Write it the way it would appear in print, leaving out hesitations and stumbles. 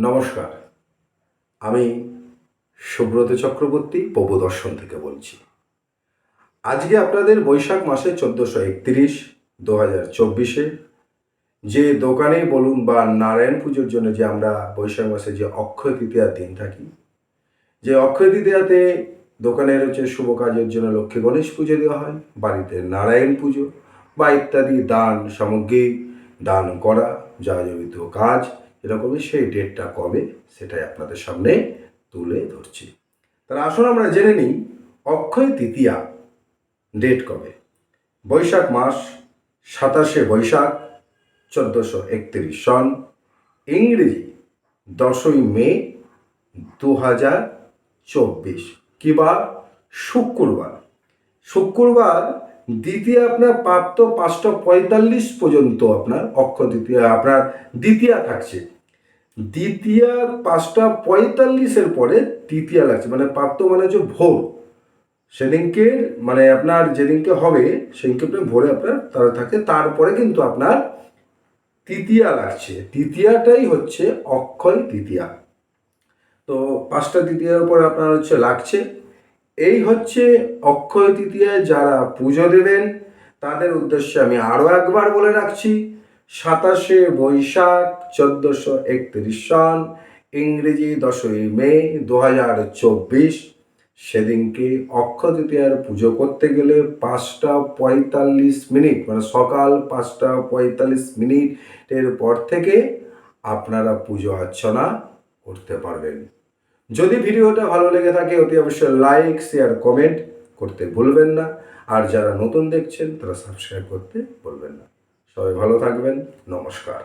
নমস্কার, আমি সুব্রত চক্রবর্তী প্রভুদর্শন থেকে বলছি। আজকে আপনাদের বৈশাখ মাসে 1431/2024 যে দোকানে বলুন বা নারায়ণ পুজোর জন্য যে আমরা বৈশাখ মাসে যে অক্ষয় তৃতীয়ার দিন থাকি, যে অক্ষয় তৃতীয়াতে দোকানের হচ্ছে শুভ কাজের জন্য লক্ষ্মী গণেশ পুজো দেওয়া হয়, বাড়িতে নারায়ণ পুজো বা ইত্যাদি দান সামগ্রী দান করা যা জড়িত কাজ এরকমই সেই ডেটটা কবে সেটাই আপনাদের সামনে তুলে ধরছি। তাহলে আসুন আমরা জেনে নিই অক্ষয় তৃতীয়া ডেট কবে। বৈশাখ মাস 27শে বৈশাখ 1431 সন, ইংরেজি 10ই মে 2024, কি বার? শুক্রবার। শুক্রবার দ্বিতীয়া আপনার প্রাপ্ত 5:45 পর্যন্ত আপনার অক্ষয় তৃতীয়া আপনার দ্বিতীয়া থাকছে। দ্বিতীয়া 5:45-এর পরে তৃতীয়া লাগছে, মানে প্রাপ্ত মানে হচ্ছে ভোর। সেদিনকে মানে আপনার যেদিনকে হবে সেদিনকে আপনার ভোরে আপনার তারা থাকে, তারপরে কিন্তু আপনার তৃতীয়া লাগছে। তৃতীয়াটাই হচ্ছে অক্ষয় তৃতীয়া। তো 5টা তৃতীয়ার উপর আপনার হচ্ছে লাগছে। এই হচ্ছে অক্ষয় তৃতীয়ায় যারা পুজো দেবেন তাদের উদ্দেশ্যে আমি আরও একবার বলে রাখছি, 27শে বৈশাখ 1431 সন, ইংরেজি 10ই মে 2024, সেদিনকে অক্ষয় তৃতীয়ার পুজো করতে গেলে 5:45 মানে সকাল 5:45 পর থেকে আপনারা পুজো অর্চনা করতে পারবেন। যদি ভিডিওটা ভালো লেগে থাকে অতি অবশ্যই লাইক, শেয়ার, কমেন্ট করতে ভুলবেন না। আর যারা নতুন দেখছেন তারা সাবস্ক্রাইব করতে ভুলবেন না। সবাই ভালো থাকবেন। নমস্কার।